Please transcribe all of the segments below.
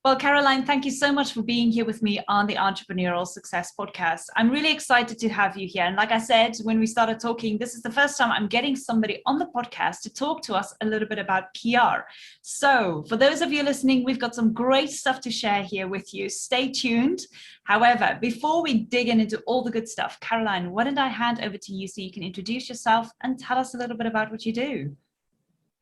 Well, Caroline, thank you so much for being here with me on the Entrepreneurial Success Podcast. I'm really excited to have you here. And like I said, when we started talking, this is the first time I'm getting somebody on the podcast to talk to us a little bit about PR. So for those of you listening, we've got some great stuff to share here with you. Stay tuned. However, before we dig into all the good stuff, Caroline, why don't I hand over to you so you can introduce yourself and tell us a little bit about what you do?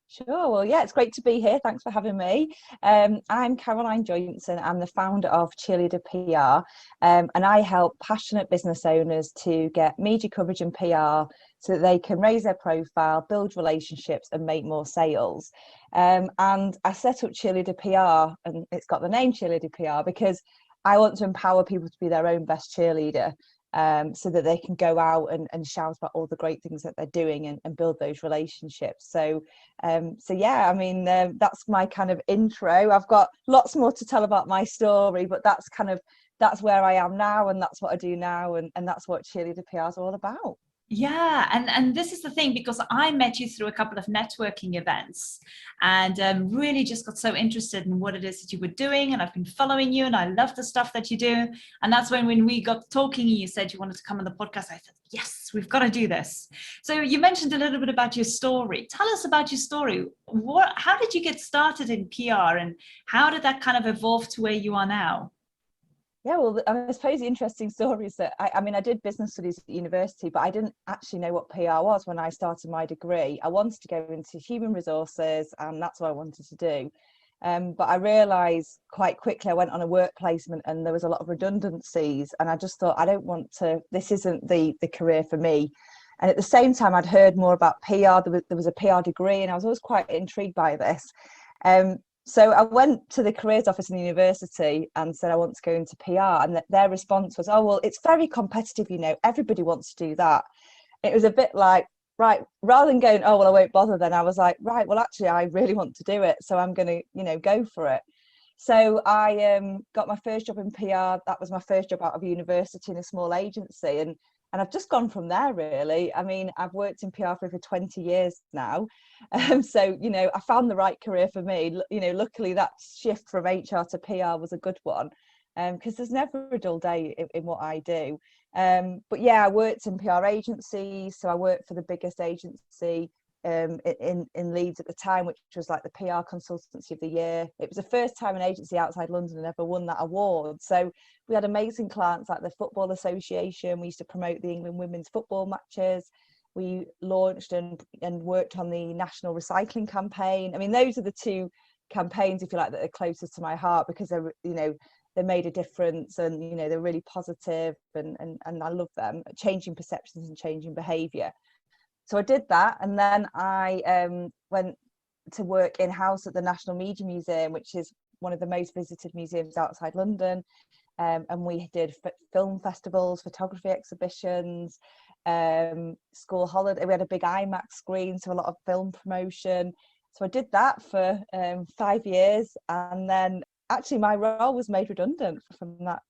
Sure. Well, yeah, it's great to be here. Thanks for having me. I'm Caroline Joynson. I'm the founder of Cheerleader PR, and I help passionate business owners to get media coverage and PR so that they can raise their profile, build relationships, and make more sales. And I set up Cheerleader PR, and it's got the name Cheerleader PR because I want to empower people to be their own best cheerleader. So that they can go out and shout about all the great things that they're doing and build those relationships. So yeah, I mean, that's my kind of intro. I've got lots more to tell about my story, but that's where I am now, and that's what I do now, and that's what Cheerleader PR is all about. Yeah, and this is the thing, because I met you through a couple of networking events and really just got so interested in what it is that you were doing, and I've been following you and I love the stuff that you do. And that's when we got talking and you said you wanted to come on the podcast. I said, yes, we've got to do this. So you mentioned a little bit about your story. Tell us about your story. How did you get started in PR, and how did that kind of evolve to where you are now? Yeah, well, I suppose the interesting story is that I mean, I did business studies at university, but I didn't actually know what PR was when I started my degree. I wanted to go into human resources, and that's what I wanted to do. But I realised quite quickly, I went on a work placement and there was a lot of redundancies, and I just thought, I don't want to, this isn't the career for me. And at the same time, I'd heard more about PR. There was a PR degree, and I was always quite intrigued by this. So I went to the careers office in the university and said I want to go into PR, and their response was, oh, well, it's very competitive, everybody wants to do that. It was a bit like, right, rather than going, oh, well, I won't bother then, I was like, right, well, actually, I really want to do it, so I'm going to, go for it. So I got my first job in PR. That was my first job out of university in a small agency, and I've just gone from there, really. I mean, I've worked in PR for over 20 years now. So, I found the right career for me. Luckily that shift from HR to PR was a good one, because there's never a dull day in what I do. But yeah, I worked in PR agencies. So I worked for the biggest agency in Leeds at the time, which was like the PR Consultancy of the Year. It was the first time an agency outside London had ever won that award. So we had amazing clients like the Football Association. We used to promote the England women's football matches. We launched and worked on the National Recycling Campaign. I mean, those are the two campaigns, if you like, that are closest to my heart, because they're, they made a difference, and they're really positive, and I love them, changing perceptions and changing behaviour. So I did that, and then I went to work in-house at the National Media Museum, which is one of the most visited museums outside London. And we did film festivals, photography exhibitions, school holiday. We had a big IMAX screen, so a lot of film promotion. So I did that for 5 years, and then actually my role was made redundant from that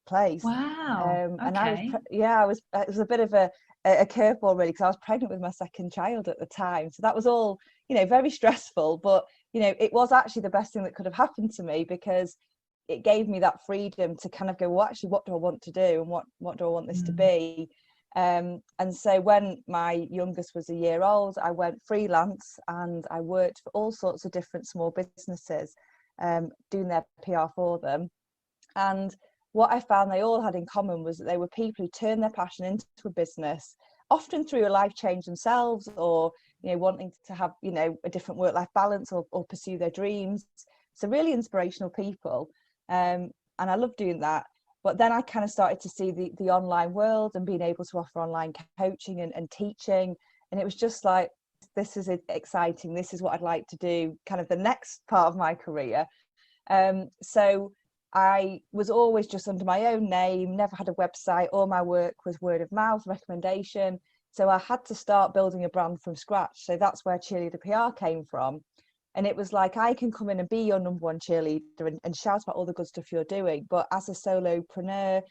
place. Wow. And Okay. it was a bit of a curveball, really, because I was pregnant with my second child at the time. So that was all, very stressful, but it was actually the best thing that could have happened to me, because it gave me that freedom to kind of go, well, actually, what do I want to do, and what do I want this to be? And so when my youngest was a year old, I went freelance, and I worked for all sorts of different small businesses, doing their PR for them. And what I found they all had in common was that they were people who turned their passion into a business, often through a life change themselves, or wanting to have a different work-life balance, or pursue their dreams. So really inspirational people, and I love doing that. But then I kind of started to see the online world, and being able to offer online coaching and teaching, and it was just like, this is exciting, this is what I'd like to do, kind of the next part of my career. So I was always just under my own name, never had a website. All my work was word of mouth, recommendation. So I had to start building a brand from scratch. So that's where Cheerleader PR came from. And it was like, I can come in and be your number one cheerleader and shout about all the good stuff you're doing. But as a solopreneur,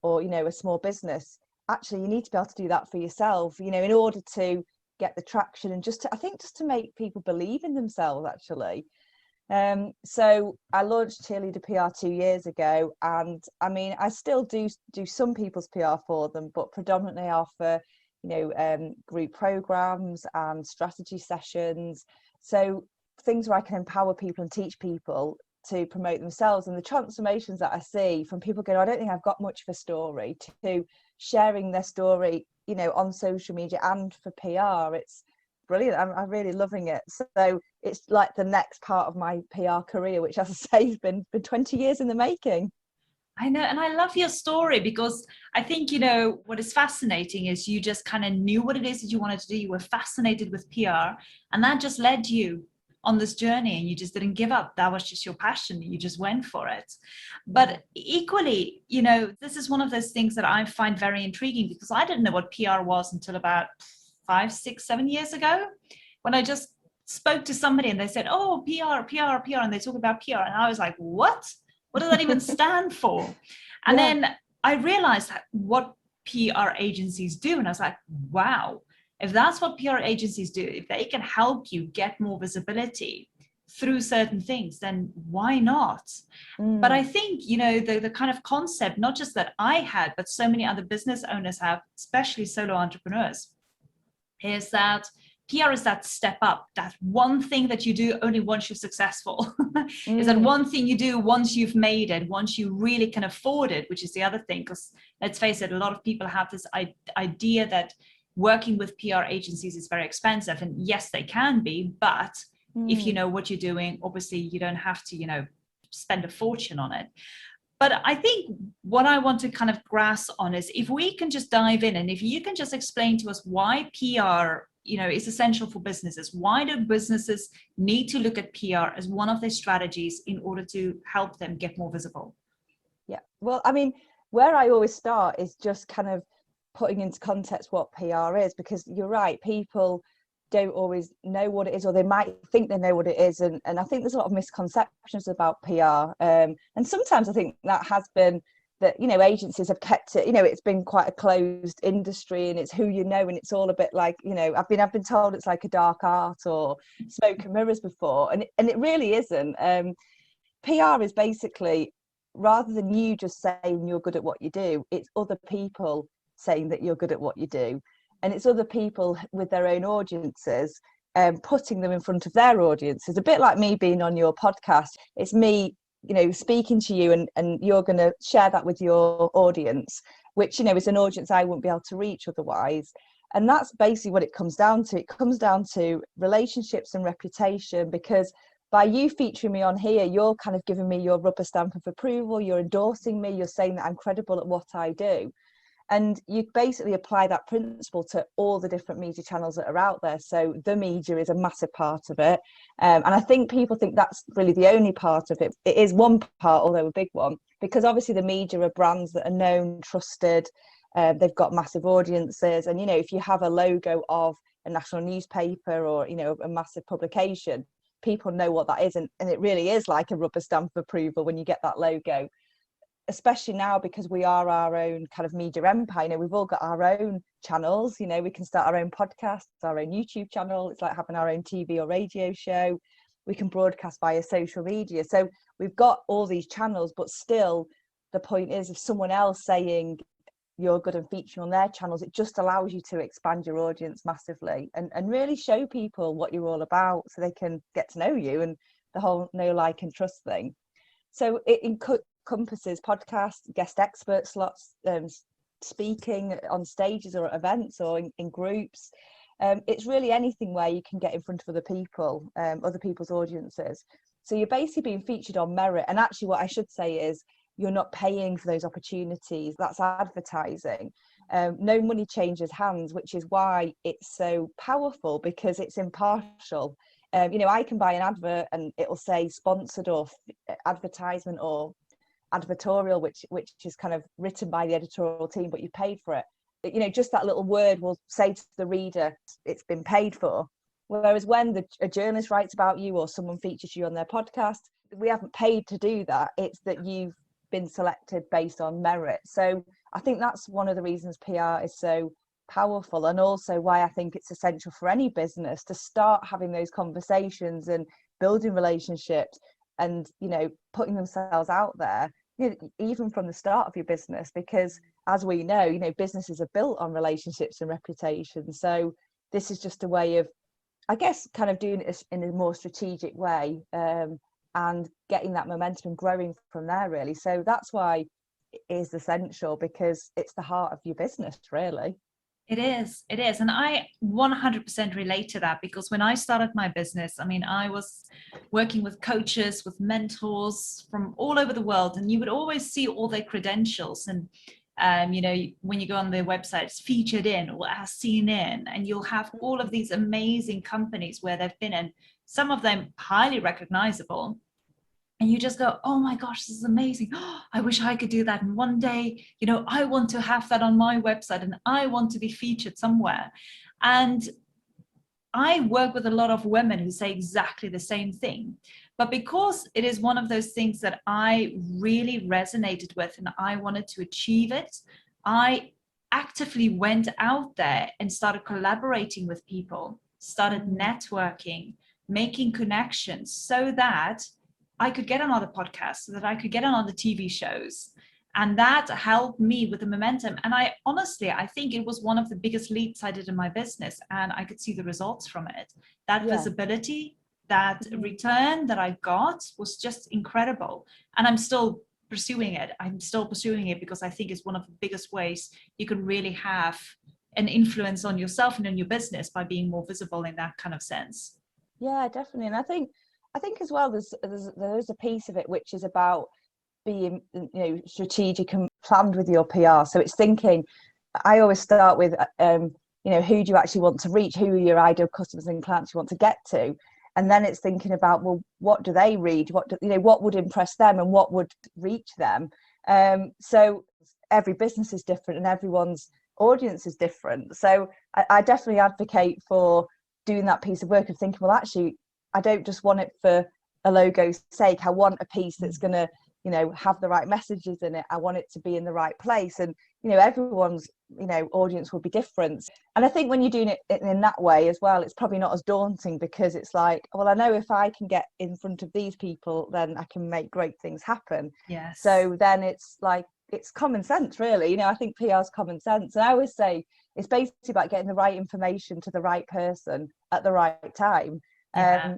or, a small business, actually, you need to be able to do that for yourself, in order to get the traction, and just to make people believe in themselves, actually. So I launched Cheerleader PR 2 years ago, and I mean, I still do some people's PR for them, but predominantly I offer, group programs and strategy sessions. So things where I can empower people and teach people to promote themselves, and the transformations that I see from people going, I don't think I've got much of a story, to sharing their story, on social media and for PR. It's brilliant. I'm really loving it. So it's like the next part of my PR career, which, as I say, has been 20 years in the making. I know, and I love your story, because I think, what is fascinating is you just kind of knew what it is that you wanted to do. You were fascinated with PR, and that just led you on this journey, and you just didn't give up. That was just your passion. You just went for it. But equally, this is one of those things that I find very intriguing, because I didn't know what PR was until about 5, 6, 7 years ago, when I just spoke to somebody and they said, oh, PR, and they talk about PR. And I was like, what does that even stand for? And then I realized what PR agencies do. And I was like, wow, if that's what PR agencies do, if they can help you get more visibility through certain things, then why not? But I think, the kind of concept, not just that I had, but so many other business owners have, especially solo entrepreneurs, is that PR is that step up, that one thing that you do only once you're successful. Is that one thing you do once you've made it, once you really can afford it, which is the other thing. Because let's face it, a lot of people have this idea that working with PR agencies is very expensive. And yes, they can be, but if you know what you're doing, obviously you don't have to, spend a fortune on it. But I think what I want to kind of grasp on is, if we can just dive in, and if you can just explain to us why PR, is essential for businesses. Why do businesses need to look at PR as one of their strategies in order to help them get more visible? Yeah, well, I mean, where I always start is just kind of putting into context what PR is, because you're right, people don't always know what it is, or they might think they know what it is, and I think there's a lot of misconceptions about PR, and sometimes I think that has been that agencies have kept it, it's been quite a closed industry, and it's who and it's all a bit like, I've been told it's like a dark art or smoke and mirrors before, and it really isn't. PR is basically, rather than you just saying you're good at what you do, it's other people saying that you're good at what you do. And it's other people with their own audiences, putting them in front of their audiences. A bit like me being on your podcast. It's me, speaking to you, and you're going to share that with your audience, which, is an audience I wouldn't be able to reach otherwise. And that's basically what it comes down to. It comes down to relationships and reputation, because by you featuring me on here, you're kind of giving me your rubber stamp of approval. You're endorsing me. You're saying that I'm credible at what I do. And you basically apply that principle to all the different media channels that are out there. So the media is a massive part of it. And I think people think that's really the only part of it. It is one part, although a big one, because obviously the media are brands that are known, trusted. They've got massive audiences. And, if you have a logo of a national newspaper or, a massive publication, people know what that is. And it really is like a rubber stamp of approval when you get that logo. Especially now, because we are our own kind of media empire. We've all got our own channels. We can start our own podcasts, our own YouTube channel. It's like having our own TV or radio show. We can broadcast via social media. So we've got all these channels, but still the point is, if someone else saying you're good and featuring on their channels, it just allows you to expand your audience massively and really show people what you're all about, so they can get to know you, and the whole know, like and trust thing. So it encompasses podcasts, guest expert slots, speaking on stages or at events or in groups. It's really anything where you can get in front of other people, other people's audiences. So you're basically being featured on merit. And actually what I should say is, you're not paying for those opportunities. That's advertising. No money changes hands, which is why it's so powerful, because it's impartial. I can buy an advert and it'll say sponsored or advertisement or advertorial, which is kind of written by the editorial team, but you paid for it. Just that little word will say to the reader it's been paid for. Whereas when a journalist writes about you or someone features you on their podcast, we haven't paid to do that. It's that you've been selected based on merit. So I think that's one of the reasons PR is so powerful, and also why I think it's essential for any business to start having those conversations and building relationships and, you know, putting themselves out there, you know, even from the start of your business, because as we know, you know, businesses are built on relationships and reputation. So this is just a way of, I guess, kind of doing it in a more strategic way, and getting that momentum and growing from there, really. So that's why it is essential, because it's the heart of your business, really. It is. And I 100% relate to that, because when I started my business, I mean, I was working with coaches, with mentors from all over the world, and you would always see all their credentials. And, you know, when you go on their website, it's featured in or as seen in, and you'll have all of these amazing companies where they've been in, some of them highly recognizable. And you just go, oh my gosh, this is amazing. Oh, I wish I could do that. And one day, you know, I want to have that on my website, and I want to be featured somewhere. And I work with a lot of women who say exactly the same thing. But because it is one of those things that I really resonated with and I wanted to achieve it, I actively went out there and started collaborating with people, started networking, making connections, so that I could get on other podcasts, so that I could get on other TV shows. And that helped me with the momentum. And I think it was one of the biggest leaps I did in my business. And I could see the results from it. That visibility, that return that I got was just incredible. And I'm still pursuing it. Because I think it's one of the biggest ways you can really have an influence on yourself and on your business, by being more visible in that kind of sense. Yeah, definitely. And I think as well, there's a piece of it which is about being, you know, strategic and planned with your PR. So it's thinking, I always start with, you know, who do you actually want to reach? Who are your ideal customers and clients you want to get to? And then it's thinking about, well, what do they read? What would impress them and what would reach them? So every business is different and everyone's audience is different. So I definitely advocate for doing that piece of work of thinking, well, actually, I don't just want it for a logo's sake. I want a piece that's going to, you know, have the right messages in it. I want it to be in the right place. And, you know, everyone's, you know, audience will be different. And I think when you're doing it in that way as well, it's probably not as daunting, because it's like, well, I know if I can get in front of these people, then I can make great things happen. Yes. So then it's like, it's common sense, really. You know, I think PR is common sense. And I always say it's basically about getting the right information to the right person at the right time.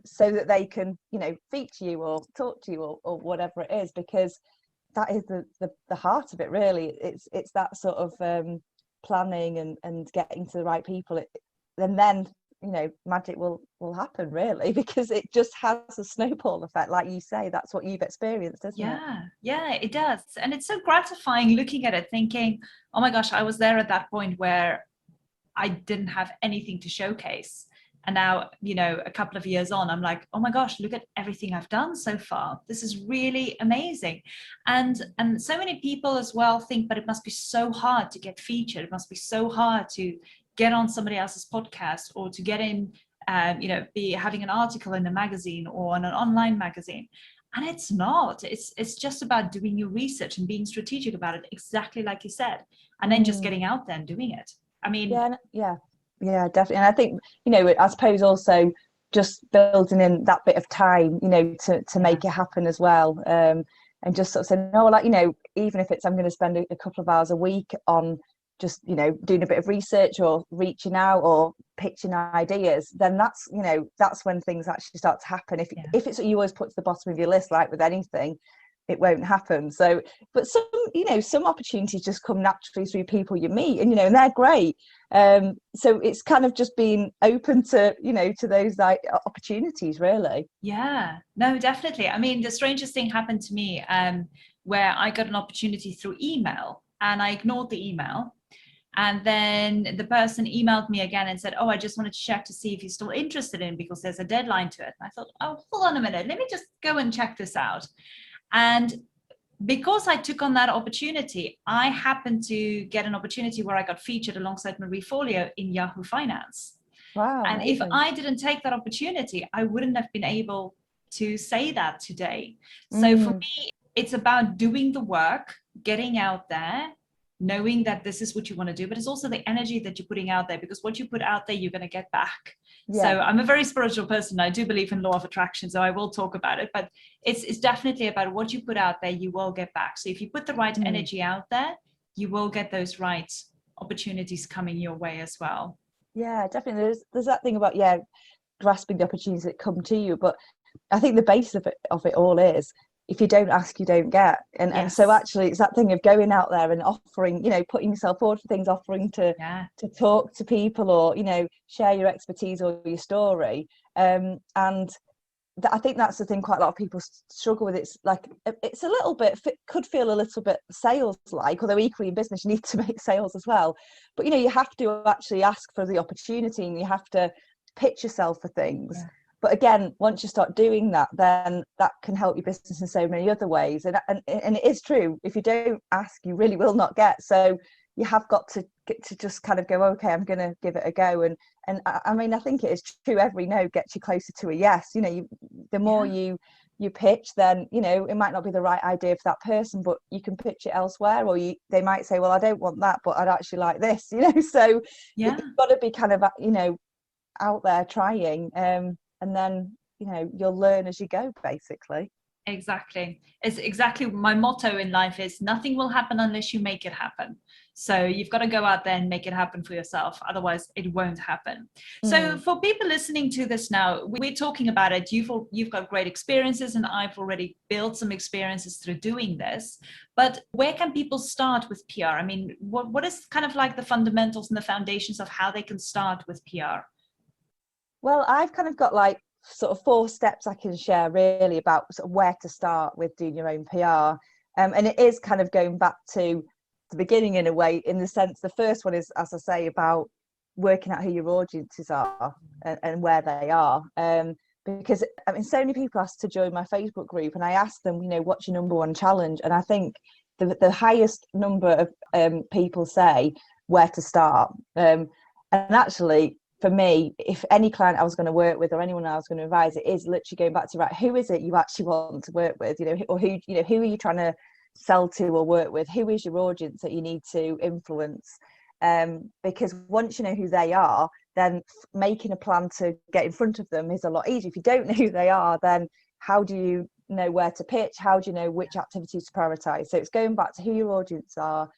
So that they can, you know, feature you or talk to you or whatever it is, because that is the heart of it, really. It's that sort of planning and getting to the right people, and then, you know, magic will happen, really, because it just has a snowball effect, like you say. That's what you've experienced, isn't it? Yeah, it does. And it's so gratifying looking at it, thinking, oh my gosh, I was there at that point where I didn't have anything to showcase. And now, you know, a couple of years on, I'm like, oh my gosh, look at everything I've done so far. This is really amazing. And so many people as well think, but it must be so hard to get featured. It must be so hard to get on somebody else's podcast, or to get in, you know, be having an article in a magazine or on an online magazine. And it's not. It's just about doing your research and being strategic about it, exactly like you said, and then just getting out there and doing it. I mean, yeah, definitely. And I think, you know, I suppose also just building in that bit of time, you know, to make it happen as well. And just sort of saying, no, like, you know, even if it's, I'm going to spend a couple of hours a week on just, you know, doing a bit of research or reaching out or pitching ideas, then that's, you know, that's when things actually start to happen. If it's what you always put to the bottom of your list, like with anything, it won't happen. So, but some, you know, some opportunities just come naturally through people you meet, and, you know, and they're great. So it's kind of just being open to, you know, to those like opportunities, really. Yeah, no, definitely. I mean, the strangest thing happened to me, where I got an opportunity through email, and I ignored the email. And then the person emailed me again and said, oh, I just wanted to check to see if you're still interested in, because there's a deadline to it. And I thought, oh, hold on a minute, let me just go and check this out. And because I took on that opportunity, I happened to get an opportunity where I got featured alongside Marie Folio in Yahoo Finance. Wow. And amazing. if I didn't take that opportunity, I wouldn't have been able to say that today. So for me, it's about doing the work, getting out there, knowing that this is what you want to do, but it's also the energy that you're putting out there, because what you put out there, you're going to get back. Yeah. So I'm a very spiritual person. I do believe in law of attraction, so I will talk about it. But it's definitely about what you put out there, you will get back. So if you put the right energy out there, you will get those right opportunities coming your way as well. Yeah, definitely. There's that thing about grasping the opportunities that come to you, but I think the base of it all is, if you don't ask, you don't get. And so actually it's that thing of going out there and offering, putting yourself forward for things, offering to talk to people, or share your expertise or your story. And I think that's the thing quite a lot of people struggle with. It's like, it's a little bit, could feel a little bit sales like, although equally in business you need to make sales as well. But you have to actually ask for the opportunity, and you have to pitch yourself for things. But again, once you start doing that, then that can help your business in so many other ways. And it is true, if you don't ask, you really will not get. So you have got to just kind of go, okay, I'm going to give it a go. And I mean, I think it is true, every no gets you closer to a yes. The more you pitch, then it might not be the right idea for that person, but you can pitch it elsewhere, or they might say, well, I don't want that, but I'd actually like this. So you've got to be kind of out there trying, and then you'll learn as you go, basically. Exactly. It's exactly my motto in life is nothing will happen unless you make it happen. So you've got to go out there and make it happen for yourself. Otherwise it won't happen. So for people listening to this now, we're talking about it. You've got great experiences, and I've already built some experiences through doing this. But where can people start with PR? I mean, what is kind of like the fundamentals and the foundations of how they can start with PR? Well, I've kind of got like sort of 4 steps I can share really about sort of where to start with doing your own PR. And it is kind of going back to the beginning in a way, in the sense, the first one is, as I say, about working out who your audiences are and where they are. Because I mean, so many people ask to join my Facebook group, and I ask them, what's your number one challenge? And I think the highest number of people say where to start. And actually, for me, if any client I was going to work with, or anyone I was going to advise, it is literally going back to, right, who is it you actually want to work with, or who are you trying to sell to or work with? Who is your audience that you need to influence? Because once you know who they are, then making a plan to get in front of them is a lot easier. If you don't know who they are, then how do you know where to pitch? How do you know which activities to prioritize? So it's going back to who your audience are.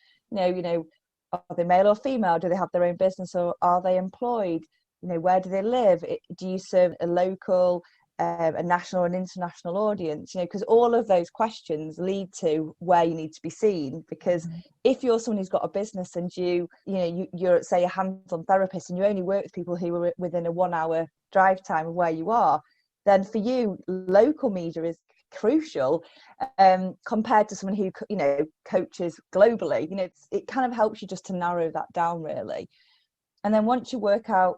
Are they male or female? Do they have their own business, or are they employed? Where do they live? Do you serve a local, a national and international audience? Because all of those questions lead to where you need to be seen. Because if you're someone who's got a business, and you're say a hands-on therapist, and you only work with people who are within a 1-hour drive time of where you are, then for you, local media is crucial, compared to someone who coaches globally. It kind of helps you just to narrow that down, really. And then once you work out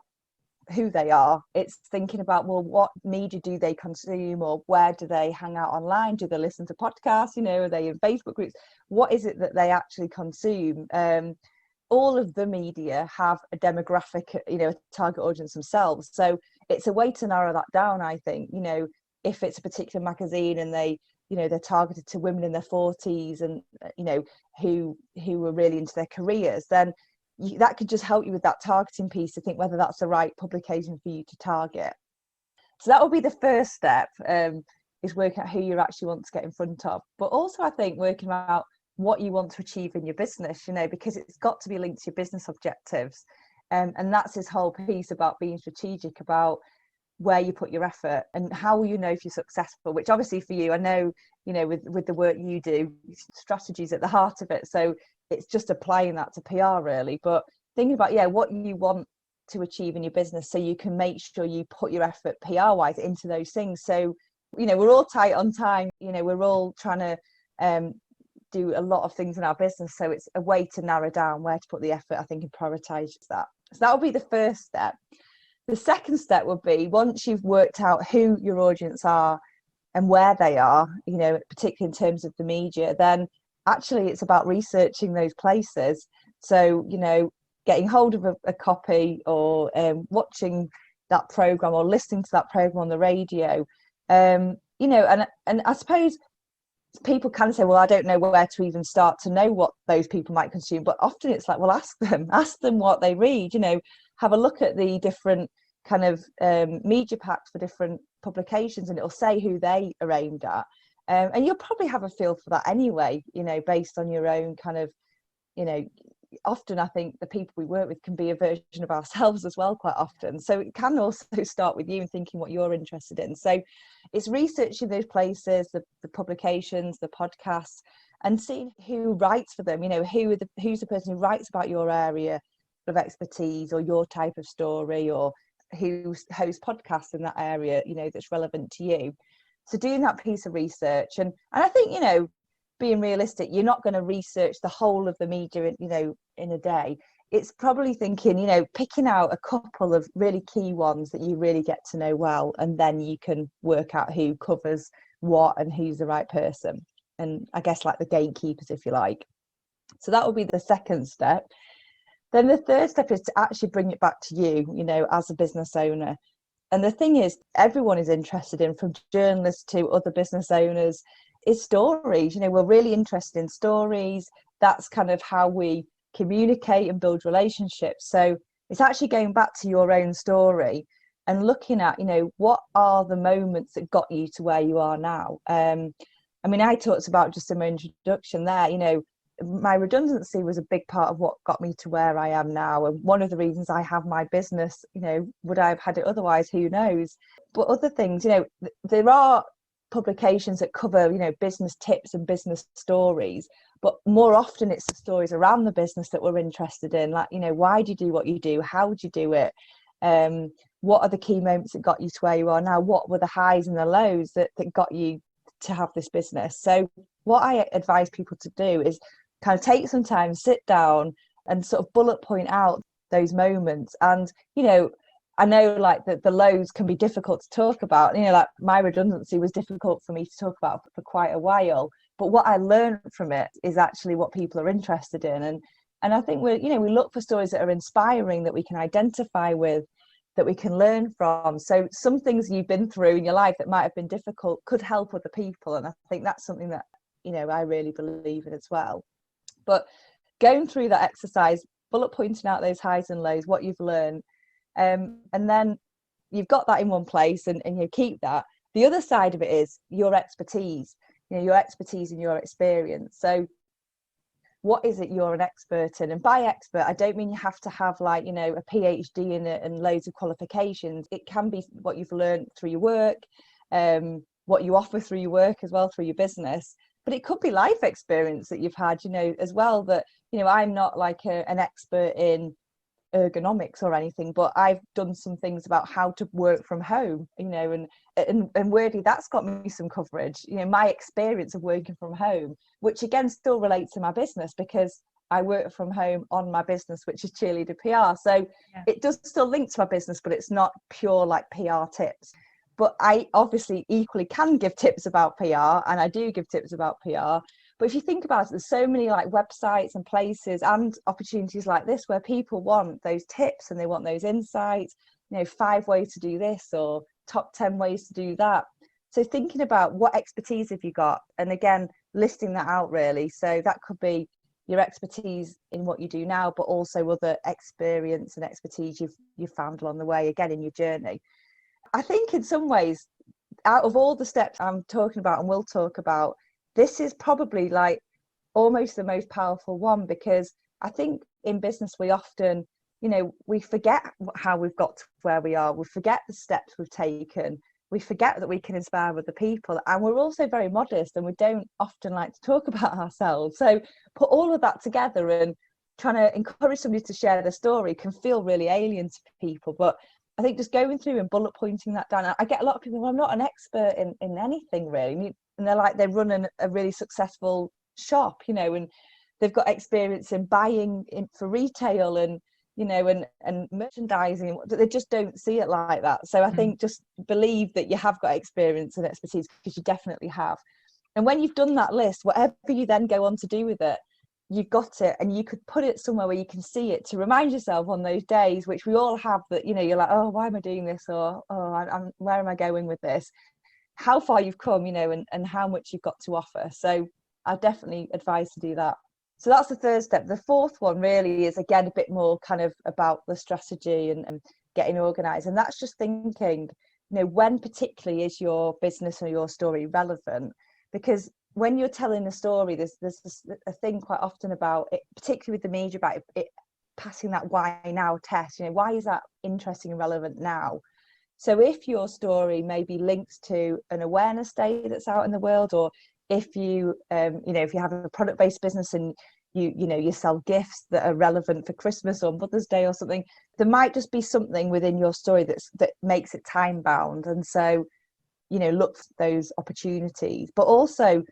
who they are, it's thinking about, well, what media do they consume, or where do they hang out online? Do they listen to podcasts? Are they in Facebook groups? What is it that they actually consume? All of the media have a demographic, a target audience themselves. So it's a way to narrow that down, I think. If it's a particular magazine, and they're targeted to women in their 40s, and who are really into their careers, then that could just help you with that targeting piece, to think whether that's the right publication for you to target. So that will be the first step, is working out who you actually want to get in front of. But also, I think, working out what you want to achieve in your business, because it's got to be linked to your business objectives. And that's this whole piece about being strategic about where you put your effort, and how will you know if you're successful, which obviously for you, I know, with the work you do, strategies at the heart of it. So it's just applying that to PR, really. But thinking about, what you want to achieve in your business, so you can make sure you put your effort PR wise into those things. So, we're all tight on time, we're all trying to do a lot of things in our business. So it's a way to narrow down where to put the effort, I think, and prioritize that. So that will be the first step. The second step would be, once you've worked out who your audience are and where they are, particularly in terms of the media, then actually it's about researching those places. So, getting hold of a copy, or watching that program, or listening to that program on the radio. And I suppose people can say, well, I don't know where to even start to know what those people might consume. But often it's like, well, ask them what they read, have a look at the different kind of media packs for different publications, and it'll say who they are aimed at. And you'll probably have a feel for that anyway, you know, based on your own kind of, you know, often I think the people we work with can be a version of ourselves as well quite often. So it can also start with you and thinking what you're interested in. So it's researching those places, the publications, the podcasts, and seeing who writes for them, you know, who's the person who writes about your area of expertise or your type of story, or who hosts podcasts in that area, you know, that's relevant to you. So doing that piece of research, and I think, you know, being realistic, you're not going to research the whole of the media, you know, in a day. It's probably thinking, you know, picking out a couple of really key ones that you really get to know well, and then you can work out who covers what and who's the right person. And I guess like the gatekeepers, if you like. So that would be the second step. Then the third step is to actually bring it back to you, you know, as a business owner. And the thing is, everyone is interested in, from journalists to other business owners, is stories. You know, we're really interested in stories. That's kind of how we communicate and build relationships. So it's actually going back to your own story and looking at, you know, what are the moments that got you to where you are now. I mean, I talked about just in my introduction there, you know, my redundancy was a big part of what got me to where I am now. And one of the reasons I have my business, you know, would I have had it otherwise? Who knows? But other things, you know, there are publications that cover, you know, business tips and business stories, but more often it's the stories around the business that we're interested in. Like, you know, why do you do what you do? How would you do it? What are the key moments that got you to where you are now? What were the highs and the lows that got you to have this business? So what I advise people to do is kind of take some time, sit down and sort of bullet point out those moments. And, you know, I know like the lows can be difficult to talk about, you know, like my redundancy was difficult for me to talk about for quite a while, but what I learned from it is actually what people are interested in. And I think we look for stories that are inspiring, that we can identify with, that we can learn from. So some things you've been through in your life that might have been difficult could help other people. And I think that's something that, you know, I really believe in as well. But going through that exercise, bullet pointing out those highs and lows, what you've learned, and then you've got that in one place and you keep that. The other side of it is your expertise, you know, your expertise and your experience. So what is it you're an expert in? And by expert, I don't mean you have to have like, you know, a PhD in it and loads of qualifications. It can be what you've learned through your work, what you offer through your work as well, through your business. But it could be life experience that you've had, you know, as well, that, you know, I'm not like an expert in ergonomics or anything, but I've done some things about how to work from home, you know, and weirdly that's got me some coverage, you know, my experience of working from home, which again still relates to my business because I work from home on my business, which is Cheerleader PR. So yeah, it does still link to my business, but it's not pure like PR tips. But I obviously equally can give tips about PR, and I do give tips about PR. But if you think about it, there's so many like websites and places and opportunities like this where people want those tips and they want those insights, you know, 5 ways to do this or top 10 ways to do that. So thinking about what expertise have you got, and again, listing that out really. So that could be your expertise in what you do now, but also other experience and expertise you've found along the way, again, in your journey. I think in some ways, out of all the steps I'm talking about and will talk about, this is probably like almost the most powerful one, because I think in business we often, you know, we forget how we've got to where we are. We forget the steps we've taken. We forget that we can inspire other people. And we're also very modest and we don't often like to talk about ourselves. So put all of that together and trying to encourage somebody to share their story can feel really alien to people. But I think just going through and bullet pointing that down, I get a lot of people, well, I'm not an expert in anything really. And they're like, they run a really successful shop, you know, and they've got experience in buying for retail and, you know, and merchandising. They just don't see it like that. So I think just believe that you have got experience and expertise, because you definitely have. And when you've done that list, whatever you then go on to do with it, you've got it, and you could put it somewhere where you can see it to remind yourself on those days, which we all have, that, you know, you're like, oh, why am I doing this? Or, oh, where am I going with this? How far you've come, you know, and how much you've got to offer. So I definitely advise to do that. So that's the third step. The fourth one really is, again, a bit more kind of about the strategy and getting organized. And that's just thinking, when particularly is your business or your story relevant? Because when you're telling a story, there's a thing quite often about it, particularly with the media, about it passing that why now test. Why is that interesting and relevant now? So if your story maybe links to an awareness day that's out in the world, or if you if you have a product-based business and you sell gifts that are relevant for Christmas or Mother's Day or something, there might just be something within your story that makes it time bound. And so look for those opportunities. But also,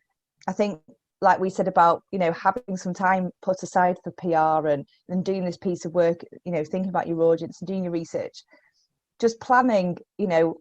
I think, like we said about having some time put aside for PR and doing this piece of work, thinking about your audience and doing your research, just planning,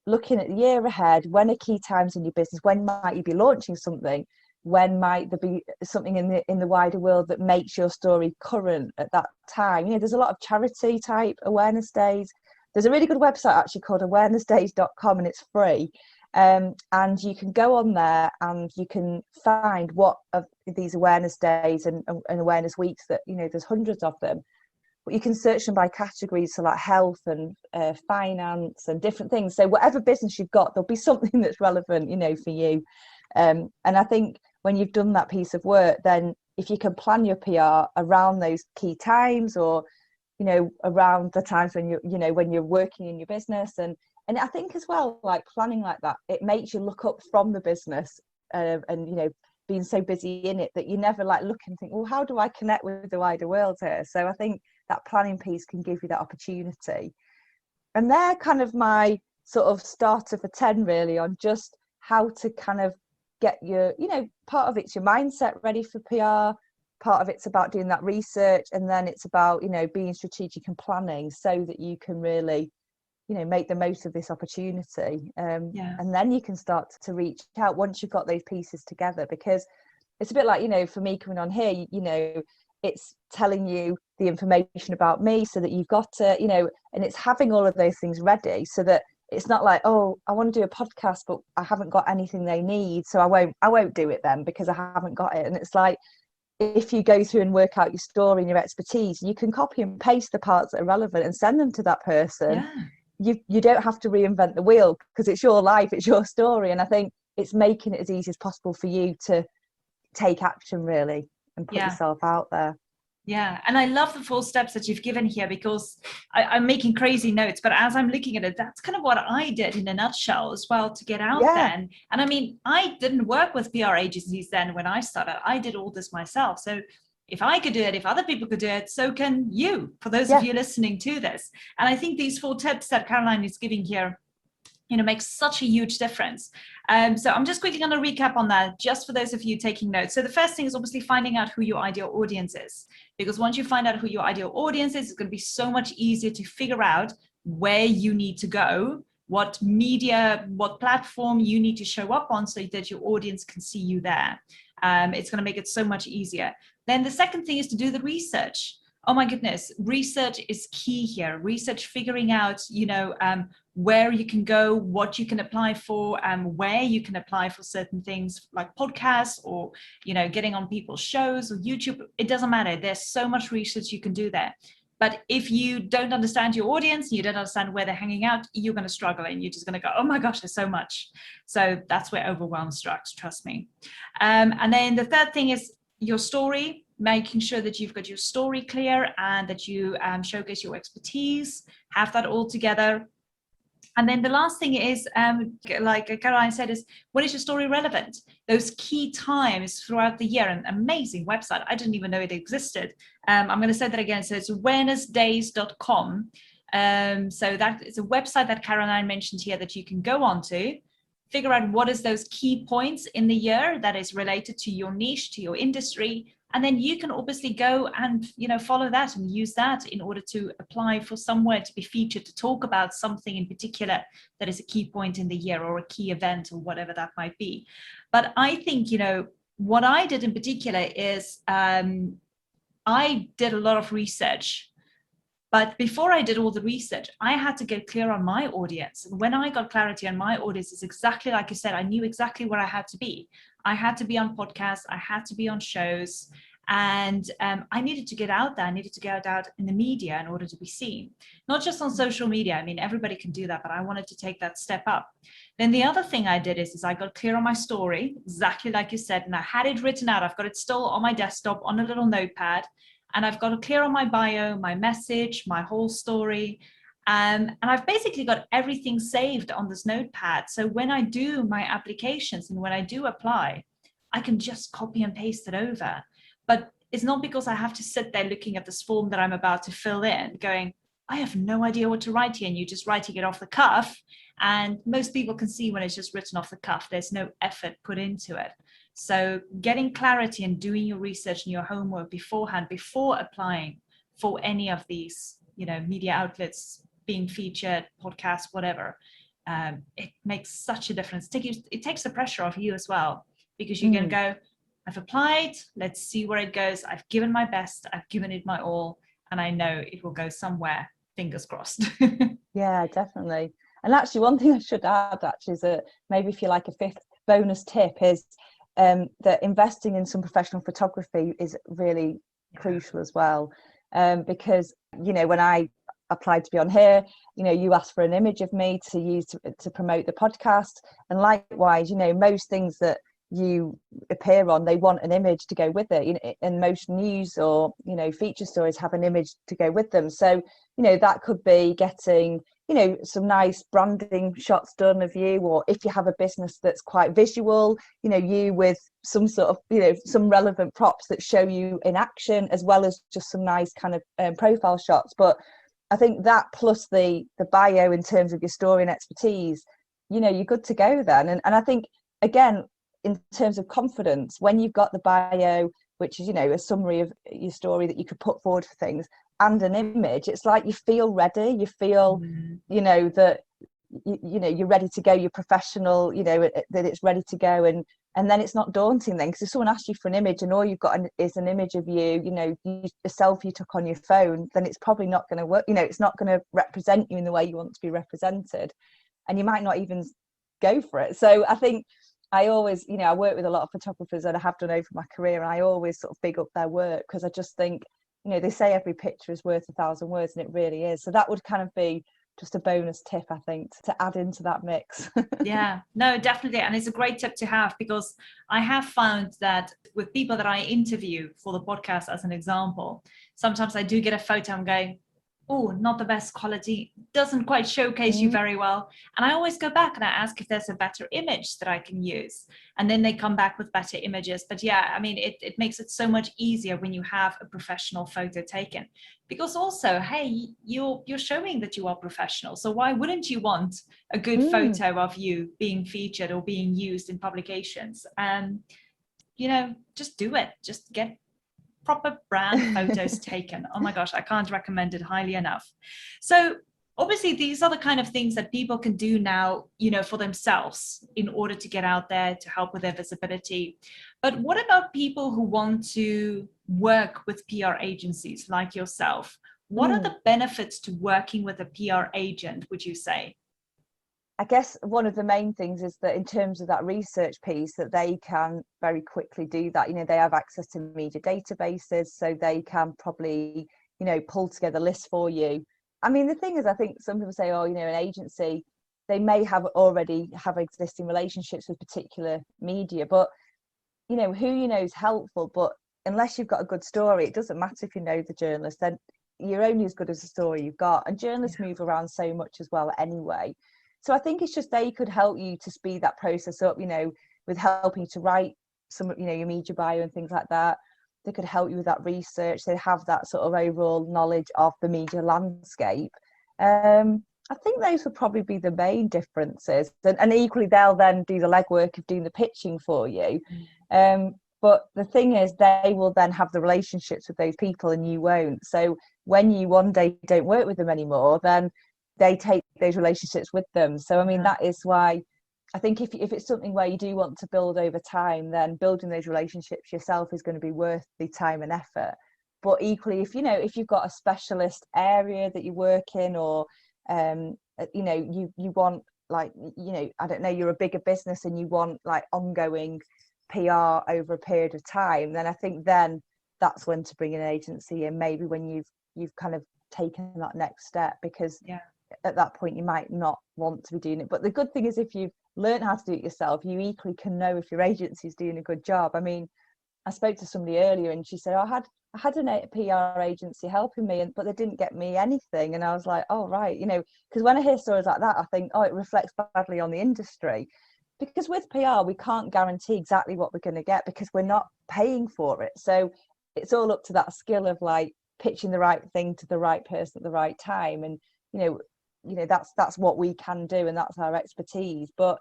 looking at the year ahead. When are key times in your business? When might you be launching something? When might there be something in the wider world that makes your story current at that time? There's a lot of charity type awareness days. There's a really good website actually called awarenessdays.com, and it's free. And you can go on there and you can find what of these awareness days and awareness weeks that, there's hundreds of them. But you can search them by categories, so like health and finance and different things. So whatever business you've got, there'll be something that's relevant, for you. And I think when you've done that piece of work, then if you can plan your PR around those key times, or around the times when you're working in your business, and I think as well, like planning like that, it makes you look up from the business, and being so busy in it that you never look and think, well, how do I connect with the wider world here? So I think that planning piece can give you that opportunity. And they're kind of my sort of starter for 10 really, on just how to kind of get your, part of it's your mindset ready for PR, part of it's about doing that research, and then it's about, being strategic and planning so that you can really, make the most of this opportunity. And then you can start to reach out once you've got those pieces together, because it's a bit like, for me coming on here, it's telling you the information about me so that you've got to, and it's having all of those things ready so that it's not like, oh, I want to do a podcast, but I haven't got anything they need, so I won't do it then because I haven't got it. And it's like, if you go through and work out your story and your expertise, you can copy and paste the parts that are relevant and send them to that person. You don't have to reinvent the wheel because it's your life, it's your story. And I think it's making it as easy as possible for you to take action really and put yourself out there. Yeah, and I love the 4 steps that you've given here, because I'm making crazy notes, but as I'm looking at it, that's kind of what I did in a nutshell as well to get out there. And I mean, I didn't work with PR agencies then when I started. I did all this myself. So if I could do it, if other people could do it, so can you, for those of you listening to this. And I think these 4 tips that Caroline is giving here, makes such a huge difference. So I'm just quickly going to recap on that, just for those of you taking notes. So the first thing is obviously finding out who your ideal audience is, because once you find out who your ideal audience is, it's going to be so much easier to figure out where you need to go, what media, what platform you need to show up on so that your audience can see you there. It's going to make it so much easier. Then the second thing is to do the research. Oh my goodness, research is key here. Research, figuring out, where you can go, what you can apply for, where you can apply for certain things like podcasts or, getting on people's shows or YouTube. It doesn't matter. There's so much research you can do there. But if you don't understand your audience, you don't understand where they're hanging out, you're going to struggle and you're just going to go, oh my gosh, there's so much. So that's where overwhelm strikes, trust me. And then the third thing is your story, making sure that you've got your story clear and that you showcase your expertise, have that all together. And then the last thing is, like Caroline said, is when is your story relevant? Those key times throughout the year. An amazing website. I didn't even know it existed. I'm going to say that again. So it's awarenessdays.com. So that is a website that Caroline mentioned here that you can go on to, figure out what is those key points in the year that is related to your niche, to your industry. And then you can obviously go and, follow that and use that in order to apply for somewhere to be featured, to talk about something in particular that is a key point in the year or a key event or whatever that might be. But I think, what I did in particular is I did a lot of research. But before I did all the research, I had to get clear on my audience. And when I got clarity on my audience, it's exactly like you said, I knew exactly where I had to be. I had to be on podcasts, I had to be on shows, And I needed to get out there. I needed to get out in the media in order to be seen, not just on social media. I mean, everybody can do that, but I wanted to take that step up. Then the other thing I did is I got clear on my story, exactly like you said, and I had it written out. I've got it still on my desktop on a little notepad, and I've got it clear on my bio, my message, my whole story. And I've basically got everything saved on this notepad. So when I do my applications and when I do apply, I can just copy and paste it over. But it's not because I have to sit there looking at this form that I'm about to fill in, going, I have no idea what to write here, and you're just writing it off the cuff. And most people can see when it's just written off the cuff, there's no effort put into it. So getting clarity and doing your research and your homework beforehand, before applying for any of these, media outlets, being featured, podcasts, whatever, it makes such a difference. It takes the pressure off you as well, because you're going to go, I've applied, let's see where it goes. I've given my best, I've given it my all, and I know it will go somewhere, fingers crossed. Yeah, definitely. And actually, one thing I should add actually is that maybe if you like a fifth bonus tip is that investing in some professional photography is really crucial as well. Because, when I applied to be on here, you asked for an image of me to use to promote the podcast. And likewise, most things that you appear on, they want an image to go with it, and most news or feature stories have an image to go with them. So that could be getting some nice branding shots done of you, or if you have a business that's quite visual, you with some sort of some relevant props that show you in action, as well as just some nice kind of profile shots. But I think that plus the bio in terms of your story and expertise, you're good to go then. And I think, again, in terms of confidence, when you've got the bio, which is a summary of your story that you could put forward for things, and an image, it's like you feel ready, you feel that you're ready to go, you're professional, that it's ready to go. And then it's not daunting then, because if someone asks you for an image and all you've got is an image of you, a selfie you took on your phone, then it's probably not going to work. It's not going to represent you in the way you want to be represented, and you might not even go for it. So I think I always, I work with a lot of photographers, and I have done over my career, and I always sort of big up their work, because I just think, they say every picture is worth 1,000 words, and it really is. So that would kind of be just a bonus tip, I think, to add into that mix. Yeah, no, definitely. And it's a great tip to have, because I have found that with people that I interview for the podcast, as an example, sometimes I do get a photo and go, oh, not the best quality, doesn't quite showcase you very well. And I always go back and I ask if there's a better image that I can use. And then they come back with better images. But yeah, I mean, it makes it so much easier when you have a professional photo taken. Because also, hey, you're showing that you are professional. So why wouldn't you want a good photo of you being featured or being used in publications? And, just do it. Just get proper brand photos taken. Oh my gosh, I can't recommend it highly enough. So obviously these are the kind of things that people can do now, for themselves in order to get out there to help with their visibility. But what about people who want to work with PR agencies like yourself? What are the benefits to working with a PR agent, would you say? I guess one of the main things is that in terms of that research piece, that they can very quickly do that. They have access to media databases, so they can probably, pull together lists for you. I mean, the thing is, I think some people say, an agency, they may already have existing relationships with particular media, but, who is helpful. But unless you've got a good story, it doesn't matter if you know the journalist, then you're only as good as the story you've got. And journalists move around so much as well anyway. So I think it's just they could help you to speed that process up, with helping you to write some, your media bio and things like that. They could help you with that research. They have that sort of overall knowledge of the media landscape. I think those would probably be the main differences. And equally, they'll then do the legwork of doing the pitching for you. But the thing is, they will then have the relationships with those people and you won't. So when you one day don't work with them anymore, then they take those relationships with them. So I mean, that is why I think if it's something where you do want to build over time, then building those relationships yourself is going to be worth the time and effort. But equally, if you've got a specialist area that you work in, or you want, like, I don't know, you're a bigger business and you want like ongoing PR over a period of time, then I think then that's when to bring an agency in, maybe when you've kind of taken that next step, because at that point you might not want to be doing it. But the good thing is, if you've learned how to do it yourself, you equally can know if your agency is doing a good job. I mean, I spoke to somebody earlier and she said, I had a PR agency helping me, but they didn't get me anything. And I was like, oh, right. You know, because when I hear stories like that, I think, oh, it reflects badly on the industry. Because with PR, we can't guarantee exactly what we're going to get because we're not paying for it. So it's all up to that skill of like pitching the right thing to the right person at the right time. And, you know, that's what we can do, and that's our expertise. But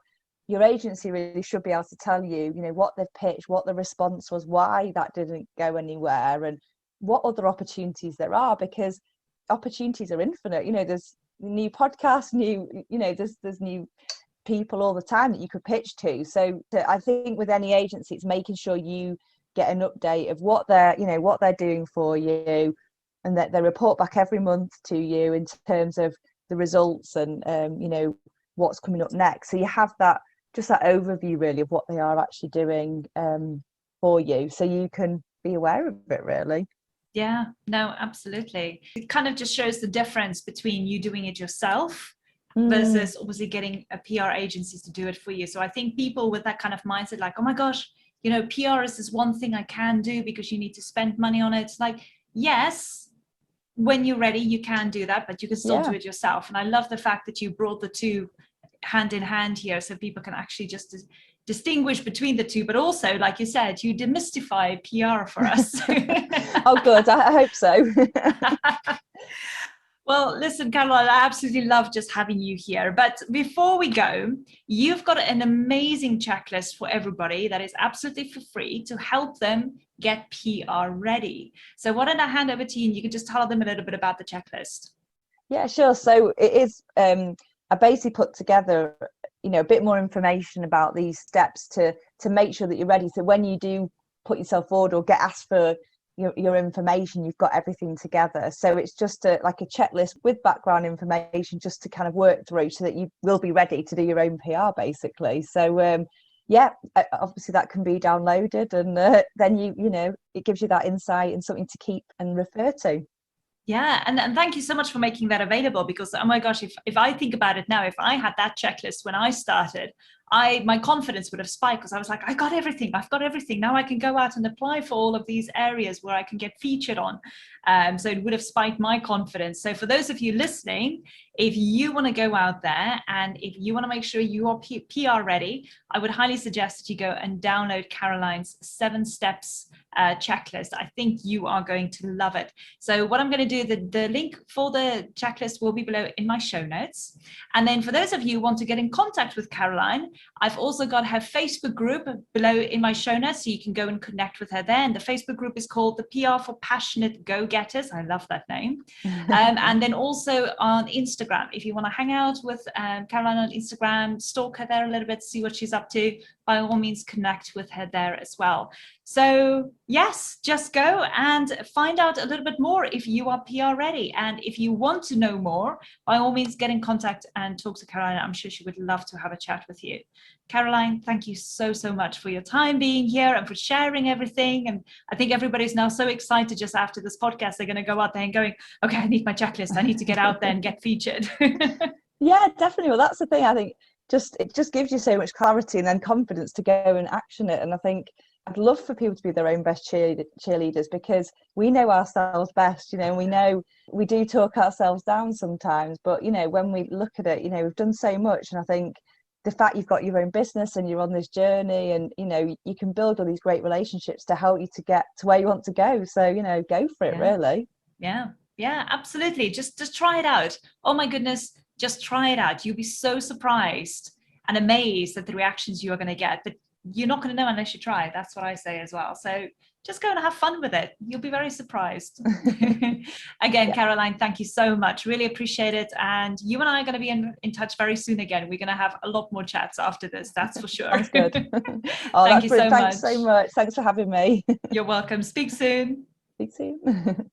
your agency really should be able to tell you, you know, what they've pitched, what the response was, why that didn't go anywhere, and what other opportunities there are, because opportunities are infinite. You know, there's new podcasts, there's new people all the time that you could pitch to. So I think with any agency, it's making sure you get an update of what they're doing for you, and that they report back every month to you in terms of the results and what's coming up next. So you have that overview really of what they are actually doing for you, so you can be aware of it really. Yeah, no, absolutely. It kind of just shows the difference between you doing it yourself versus obviously getting a PR agency to do it for you. So I think people with that kind of mindset, like, oh my gosh, you know, PR is this one thing I can do because you need to spend money on it. It's like, yes, when you're ready, you can do that, but you can still do it yourself. And I love the fact that you brought the two hand in hand here, so people can actually just distinguish between the two. But also, like you said, you demystify PR for us. Oh, good. I hope so. Well, listen, Caroline, I absolutely love just having you here. But before we go, you've got an amazing checklist for everybody that is absolutely for free to help them get PR ready. So why don't I hand over to you and you can just tell them a little bit about the checklist. Yeah, sure. So it is, I basically put together, a bit more information about these steps to make sure that you're ready. So when you do put yourself forward or get asked for your information, you've got everything together. So it's just like a checklist with background information just to kind of work through so that you will be ready to do your own PR basically. So obviously that can be downloaded, and then it gives you that insight and something to keep and refer to. Yeah, and thank you so much for making that available, because oh my gosh, if I think about it now, if I had that checklist when I started, my confidence would have spiked, because I was like, I've got everything. Now I can go out and apply for all of these areas where I can get featured on. So it would have spiked my confidence. So for those of you listening, if you want to go out there and if you want to make sure you are PR ready, I would highly suggest that you go and download Caroline's 7 steps checklist. I think you are going to love it. So what I'm going to do, the link for the checklist will be below in my show notes. And then for those of you who want to get in contact with Caroline, I've also got her Facebook group below in my show notes, so you can go and connect with her there. And the Facebook group is called the PR for Passionate Go-Getters. I love that name. And then also on Instagram, if you want to hang out with Caroline on Instagram, stalk her there a little bit, see what she's up to, by all means connect with her there as well. So yes, just go and find out a little bit more if you are PR ready. And if you want to know more, by all means get in contact and talk to Caroline. I'm sure she would love to have a chat with you. Caroline, thank you so much for your time being here and for sharing everything. And I think everybody's now so excited just after this podcast. They're going to go out there and going, okay, I need my checklist. I need to get out there and get featured. Yeah, definitely. Well, that's the thing. I think it just gives you so much clarity and then confidence to go and action it. And I think I'd love for people to be their own best cheerleaders, because we know ourselves best, and we know we do talk ourselves down sometimes, but when we look at it, we've done so much. And I think the fact you've got your own business and you're on this journey, and you can build all these great relationships to help you to get to where you want to go. So go for it. Really. Yeah, absolutely. Just try it out. Oh my goodness, just try it out. You'll be so surprised and amazed at the reactions you are going to get, but you're not going to know unless you try. That's what I say as well. So just go and have fun with it. You'll be very surprised. Again, Caroline, thank you so much. Really appreciate it. And you and I are going to be in touch very soon again. We're going to have a lot more chats after this. That's for sure. That's good. Thank you so much. Thanks so much. Thanks for having me. You're welcome. Speak soon. Speak soon.